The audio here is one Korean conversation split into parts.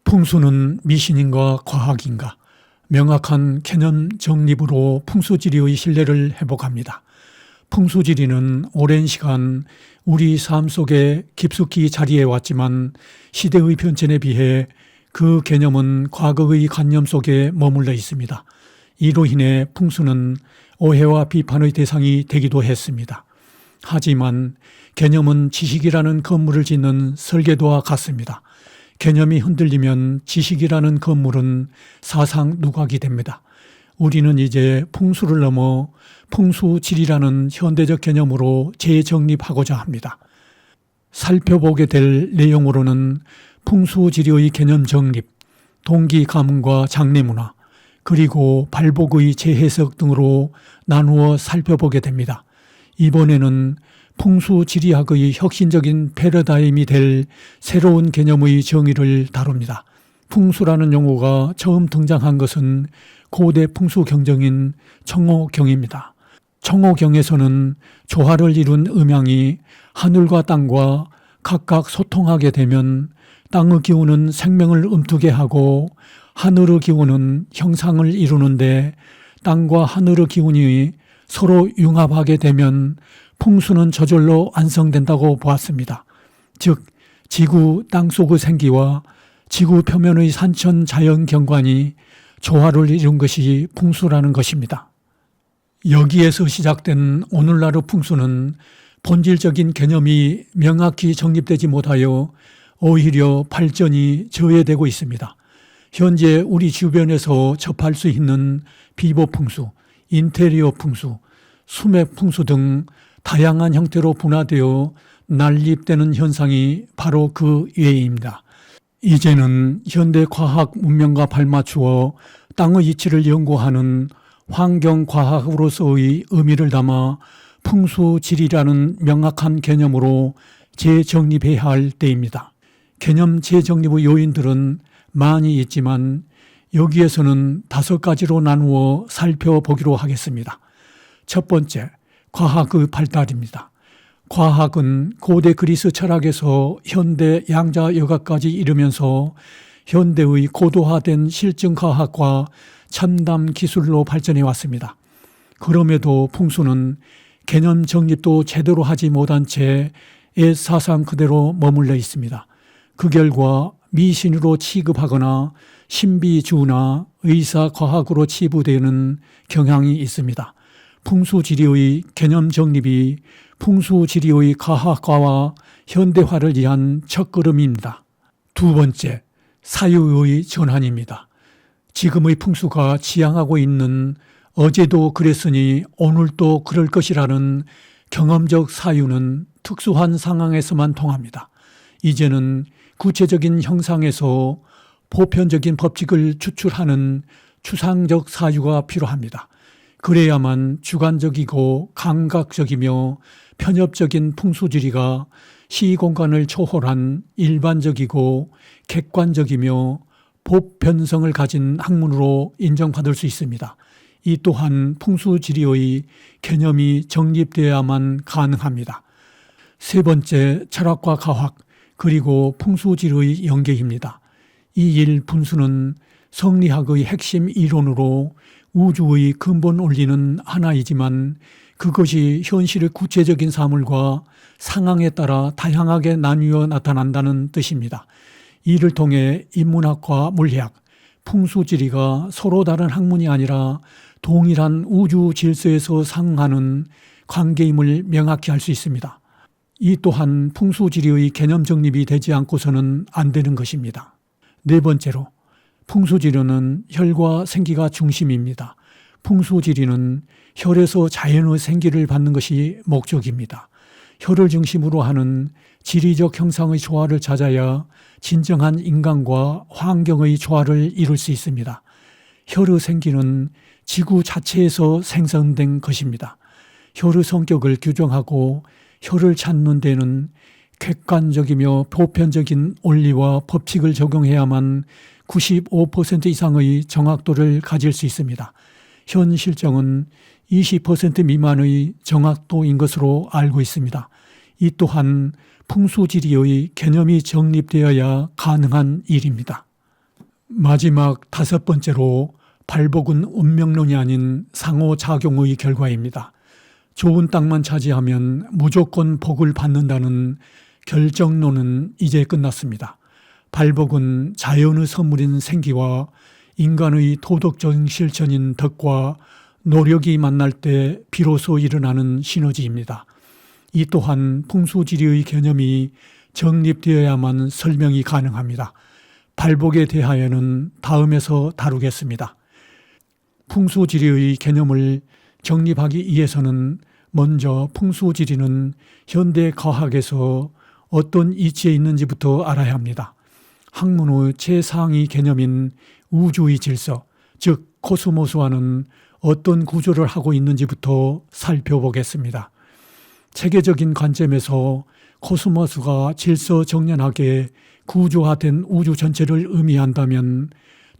풍수는 미신인가 과학인가? 명확한 개념 정립으로 풍수지리의 신뢰를 회복합니다. 풍수지리는 오랜 시간 우리 삶 속에 깊숙이 자리해 왔지만 시대의 변천에 비해 그 개념은 과거의 관념 속에 머물러 있습니다. 이로 인해 풍수는 오해와 비판의 대상이 되기도 했습니다. 하지만 개념은 지식이라는 건물을 짓는 설계도와 같습니다. 개념이 흔들리면 지식이라는 건물은 사상 누각이 됩니다. 우리는 이제 풍수를 넘어 풍수지리라는 현대적 개념으로 재정립하고자 합니다. 살펴보게 될 내용으로는 풍수지리의 개념 정립, 동기 가문과 장래문화, 그리고 발복의 재해석 등으로 나누어 살펴보게 됩니다. 이번에는 풍수지리학의 혁신적인 패러다임이 될 새로운 개념의 정의를 다룹니다. 풍수라는 용어가 처음 등장한 것은 고대 풍수경정인 청호경입니다. 청호경에서는 조화를 이룬 음양이 하늘과 땅과 각각 소통하게 되면 땅의 기운은 생명을 움트게 하고 하늘의 기운은 형상을 이루는데 땅과 하늘의 기운이 서로 융합하게 되면 풍수는 저절로 완성된다고 보았습니다. 즉 지구 땅속의 생기와 지구 표면의 산천 자연 경관이 조화를 이룬 것이 풍수라는 것입니다. 여기에서 시작된 오늘날의 풍수는 본질적인 개념이 명확히 정립되지 못하여 오히려 발전이 저해되고 있습니다. 현재 우리 주변에서 접할 수 있는 비보풍수, 인테리어 풍수, 수맥 풍수 등 다양한 형태로 분화되어 난립되는 현상이 바로 그 예입니다. 이제는 현대 과학 문명과 발맞추어 땅의 이치를 연구하는 환경과학으로서의 의미를 담아 풍수지리라는 명확한 개념으로 재정립해야 할 때입니다. 개념 재정립의 요인들은 많이 있지만 여기에서는 5가지로 나누어 살펴보기로 하겠습니다. 첫 번째, 과학의 발달입니다. 과학은 고대 그리스 철학에서 현대 양자역학까지 이르면서 현대의 고도화된 실증과학과 첨단 기술로 발전해 왔습니다. 그럼에도 풍수는 개념 정립도 제대로 하지 못한 채 옛 사상 그대로 머물러 있습니다. 그 결과 미신으로 취급하거나 신비주의나 의사과학으로 치부되는 경향이 있습니다. 풍수지리의 개념 정립이 풍수지리의 과학화와 현대화를 위한 첫걸음입니다. 두 번째, 사유의 전환입니다. 지금의 풍수가 지향하고 있는 어제도 그랬으니 오늘도 그럴 것이라는 경험적 사유는 특수한 상황에서만 통합니다. 이제는 구체적인 형상에서 보편적인 법칙을 추출하는 추상적 사유가 필요합니다. 그래야만 주관적이고 감각적이며 편협적인 풍수지리가 시공간을 초월한 일반적이고 객관적이며 보편성을 가진 학문으로 인정받을 수 있습니다. 이 또한 풍수지리의 개념이 정립되어야만 가능합니다. 세 번째, 철학과 과학 그리고 풍수지리의 연계입니다. 이 일분수는 성리학의 핵심 이론으로 우주의 근본 원리는 하나이지만 그것이 현실의 구체적인 사물과 상황에 따라 다양하게 나뉘어 나타난다는 뜻입니다. 이를 통해 인문학과 물리학, 풍수지리가 서로 다른 학문이 아니라 동일한 우주 질서에서 상응하는 관계임을 명확히 알 수 있습니다. 이 또한 풍수지리의 개념 정립이 되지 않고서는 안 되는 것입니다. 네 번째로, 풍수지리는 혈과 생기가 중심입니다. 풍수지리는 혈에서 자연의 생기를 받는 것이 목적입니다. 혈을 중심으로 하는 지리적 형상의 조화를 찾아야 진정한 인간과 환경의 조화를 이룰 수 있습니다. 혈의 생기는 지구 자체에서 생성된 것입니다. 혈의 성격을 규정하고 혈을 찾는 데는 객관적이며 보편적인 원리와 법칙을 적용해야만 95% 이상의 정확도를 가질 수 있습니다. 현 실정은 20% 미만의 정확도인 것으로 알고 있습니다. 이 또한 풍수지리의 개념이 정립되어야 가능한 일입니다. 마지막 다섯 번째로 발복은 운명론이 아닌 상호작용의 결과입니다. 좋은 땅만 차지하면 무조건 복을 받는다는 결정론은 이제 끝났습니다. 발복은 자연의 선물인 생기와 인간의 도덕적인 실천인 덕과 노력이 만날 때 비로소 일어나는 시너지입니다. 이 또한 풍수지리의 개념이 정립되어야만 설명이 가능합니다. 발복에 대하여는 다음에서 다루겠습니다. 풍수지리의 개념을 정립하기 위해서는 먼저 풍수지리는 현대 과학에서 어떤 이치에 있는지부터 알아야 합니다. 학문의 최상위 개념인 우주의 질서, 즉 코스모스와는 어떤 구조를 하고 있는지부터 살펴보겠습니다. 체계적인 관점에서 코스모스가 질서정연하게 구조화된 우주 전체를 의미한다면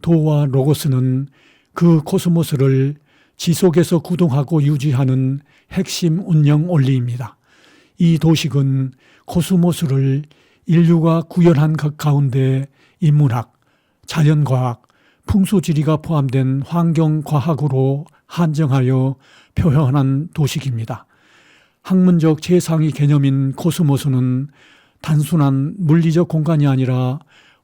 도와 로고스는 그 코스모스를 지속해서 구동하고 유지하는 핵심 운영 원리입니다. 이 도식은 코스모스를 인류가 구현한 것 가운데 인문학, 자연과학, 풍수지리가 포함된 환경과학으로 한정하여 표현한 도식입니다. 학문적 최상위 개념인 코스모스는 단순한 물리적 공간이 아니라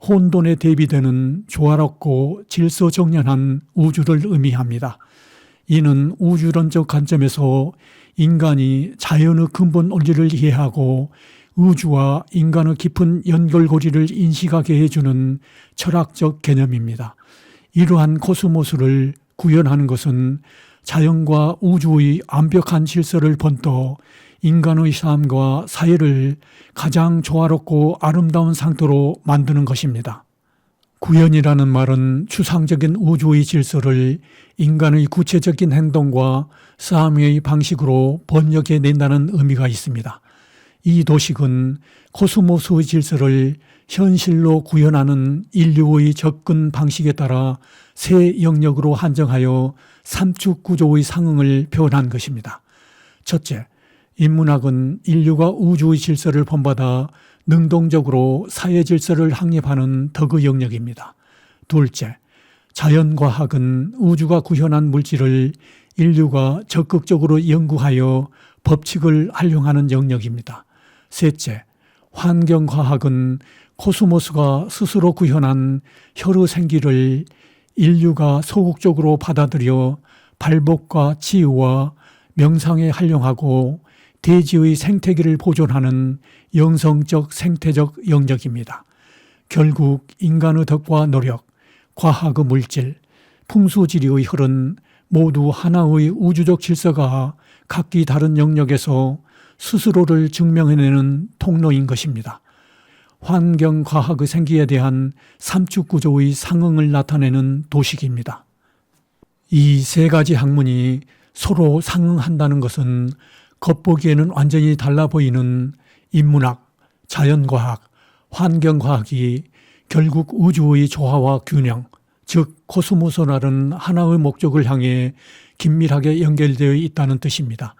혼돈에 대비되는 조화롭고 질서정연한 우주를 의미합니다. 이는 우주론적 관점에서 인간이 자연의 근본 원리를 이해하고 우주와 인간의 깊은 연결고리를 인식하게 해주는 철학적 개념입니다. 이러한 코스모스를 구현하는 것은 자연과 우주의 완벽한 질서를 번떠 인간의 삶과 사회를 가장 조화롭고 아름다운 상태로 만드는 것입니다. 구현이라는 말은 추상적인 우주의 질서를 인간의 구체적인 행동과 삶의 방식으로 번역해 낸다는 의미가 있습니다. 이 도식은 코스모스의 질서를 현실로 구현하는 인류의 접근 방식에 따라 세 영역으로 한정하여 삼축 구조의 상응을 표현한 것입니다. 첫째, 인문학은 인류가 우주의 질서를 본받아 능동적으로 사회 질서를 확립하는 덕의 영역입니다. 둘째, 자연과학은 우주가 구현한 물질을 인류가 적극적으로 연구하여 법칙을 활용하는 영역입니다. 셋째, 환경과학은 코스모스가 스스로 구현한 혈의 생기를 인류가 소극적으로 받아들여 발복과 치유와 명상에 활용하고 대지의 생태계를 보존하는 영성적 생태적 영역입니다. 결국 인간의 덕과 노력, 과학의 물질, 풍수지리의 혈은 모두 하나의 우주적 질서가 각기 다른 영역에서 스스로를 증명해내는 통로인 것입니다. 환경과학의 생기에 대한 삼축구조의 상응을 나타내는 도식입니다. 이 세 가지 학문이 서로 상응한다는 것은 겉보기에는 완전히 달라 보이는 인문학, 자연과학, 환경과학이 결국 우주의 조화와 균형, 즉 코스모스라는 하나의 목적을 향해 긴밀하게 연결되어 있다는 뜻입니다.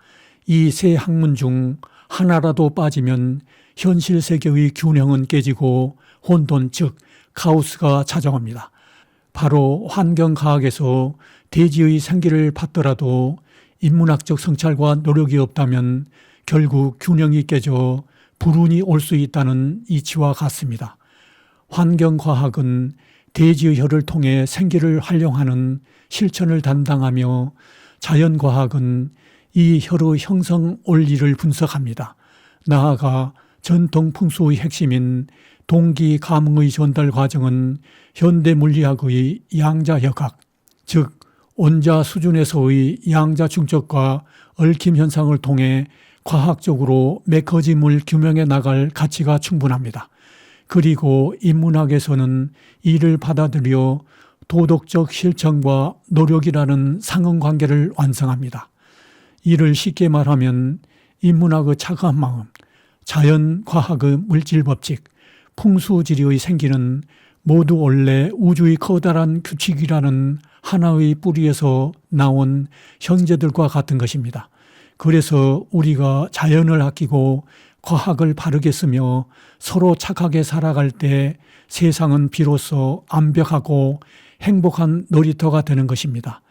이 세 학문 중 하나라도 빠지면 현실 세계의 균형은 깨지고 혼돈, 즉 카오스가 찾아옵니다. 바로 환경과학에서 대지의 생기를 받더라도 인문학적 성찰과 노력이 없다면 결국 균형이 깨져 불운이 올 수 있다는 이치와 같습니다. 환경과학은 대지의 혈을 통해 생기를 활용하는 실천을 담당하며 자연과학은 이 혈의 형성 원리를 분석합니다. 나아가 전통 풍수의 핵심인 동기 감흥의 전달 과정은 현대 물리학의 양자역학, 즉 원자 수준에서의 양자 충족과 얽힘 현상을 통해 과학적으로 메커즘을 규명해 나갈 가치가 충분합니다. 그리고 인문학에서는 이를 받아들여 도덕적 실천과 노력이라는 상응관계를 완성합니다. 이를 쉽게 말하면 인문학의 차가운 마음, 자연과학의 물질법칙, 풍수지리의 생기는 모두 원래 우주의 커다란 규칙이라는 하나의 뿌리에서 나온 형제들과 같은 것입니다. 그래서 우리가 자연을 아끼고 과학을 바르게 쓰며 서로 착하게 살아갈 때 세상은 비로소 완벽하고 행복한 놀이터가 되는 것입니다.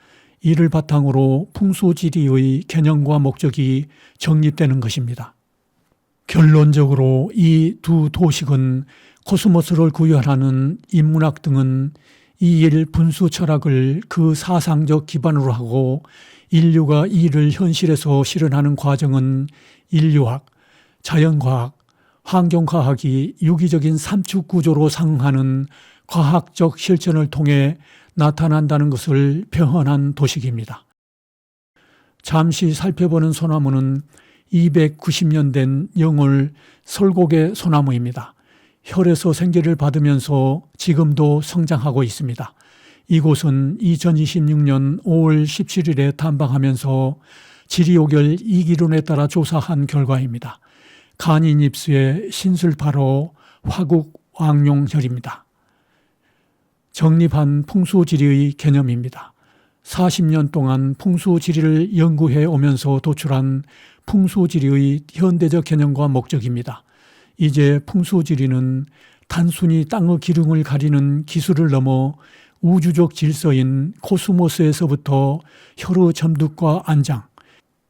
이를 바탕으로 풍수지리의 개념과 목적이 정립되는 것입니다. 결론적으로 이 두 도식은 코스모스를 구현하는 인문학 등은 이일 분수 철학을 그 사상적 기반으로 하고 인류가 이를 현실에서 실현하는 과정은 인류학, 자연과학, 환경과학이 유기적인 삼축 구조로 상응하는 과학적 실천을 통해 나타난다는 것을 표현한 도식입니다. 잠시 살펴보는 소나무는 290년 된 영월 설곡의 소나무입니다. 혈에서 생기를 받으면서 지금도 성장하고 있습니다. 이곳은 2026년 5월 17일에 탐방하면서 지리오결 이기론에 따라 조사한 결과입니다. 간인입수의 신술파로 화국왕룡혈입니다. 정립한 풍수지리의 개념입니다. 40년 동안 풍수지리를 연구해 오면서 도출한 풍수지리의 현대적 개념과 목적입니다. 이제 풍수지리는 단순히 땅의 기둥을 가리는 기술을 넘어 우주적 질서인 코스모스에서부터 혈의 점득과 안장,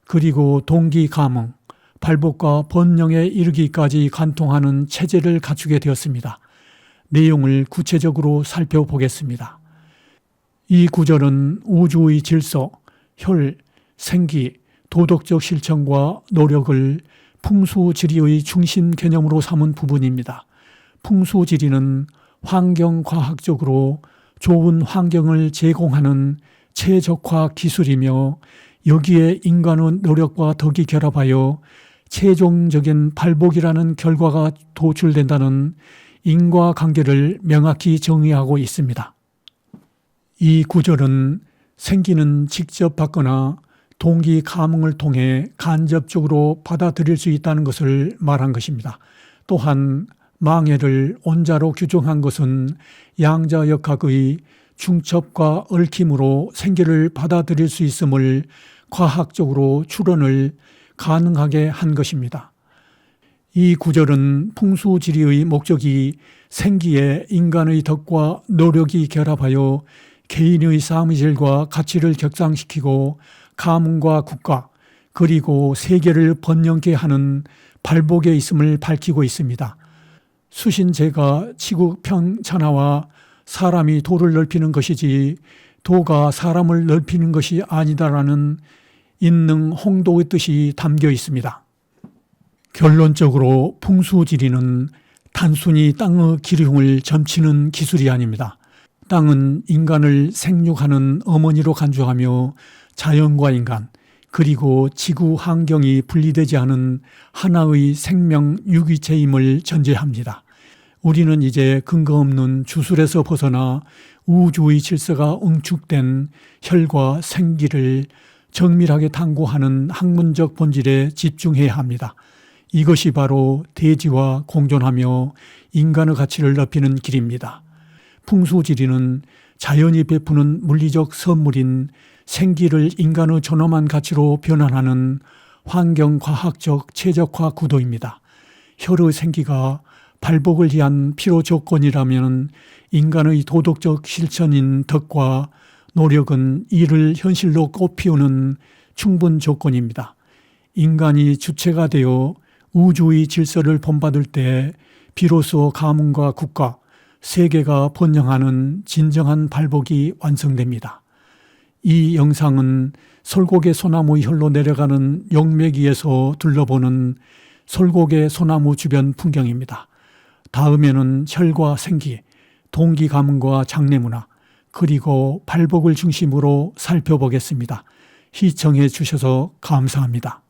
그리고 동기 감응, 발복과 번영에 이르기까지 관통하는 체제를 갖추게 되었습니다. 내용을 구체적으로 살펴보겠습니다. 이 구절은 우주의 질서, 혈, 생기, 도덕적 실천과 노력을 풍수지리의 중심 개념으로 삼은 부분입니다. 풍수지리는 환경과학적으로 좋은 환경을 제공하는 최적화 기술이며 여기에 인간의 노력과 덕이 결합하여 최종적인 발복이라는 결과가 도출된다는 인과관계를 명확히 정의하고 있습니다. 이 구절은 생기는 직접 받거나 동기 감흥을 통해 간접적으로 받아들일 수 있다는 것을 말한 것입니다. 또한 망해를 온자로 규정한 것은 양자역학의 중첩과 얽힘으로 생기를 받아들일 수 있음을 과학적으로 추론을 가능하게 한 것입니다. 이 구절은 풍수지리의 목적이 생기에 인간의 덕과 노력이 결합하여 개인의 삶의 질과 가치를 격상시키고 가문과 국가 그리고 세계를 번영케 하는 발복에 있음을 밝히고 있습니다. 수신제가 지구 평천하와 사람이 도를 넓히는 것이지 도가 사람을 넓히는 것이 아니다라는 인능 홍도의 뜻이 담겨 있습니다. 결론적으로 풍수지리는 단순히 땅의 기륭을 점치는 기술이 아닙니다. 땅은 인간을 생육하는 어머니로 간주하며 자연과 인간 그리고 지구 환경이 분리되지 않은 하나의 생명 유기체임을 전제합니다. 우리는 이제 근거 없는 주술에서 벗어나 우주의 질서가 응축된 혈과 생기를 정밀하게 탐구하는 학문적 본질에 집중해야 합니다. 이것이 바로 대지와 공존하며 인간의 가치를 높이는 길입니다. 풍수지리는 자연이 베푸는 물리적 선물인 생기를 인간의 존엄한 가치로 변환하는 환경과학적 최적화 구도입니다. 혈의 생기가 발복을 위한 필요 조건이라면 인간의 도덕적 실천인 덕과 노력은 이를 현실로 꽃피우는 충분 조건입니다. 인간이 주체가 되어 우주의 질서를 본받을 때 비로소 가문과 국가, 세계가 번영하는 진정한 발복이 완성됩니다. 이 영상은 설곡의 소나무 혈로 내려가는 용매기에서 둘러보는 설곡의 소나무 주변 풍경입니다. 다음에는 혈과 생기, 동기 가문과 장례문화, 그리고 발복을 중심으로 살펴보겠습니다. 시청해 주셔서 감사합니다.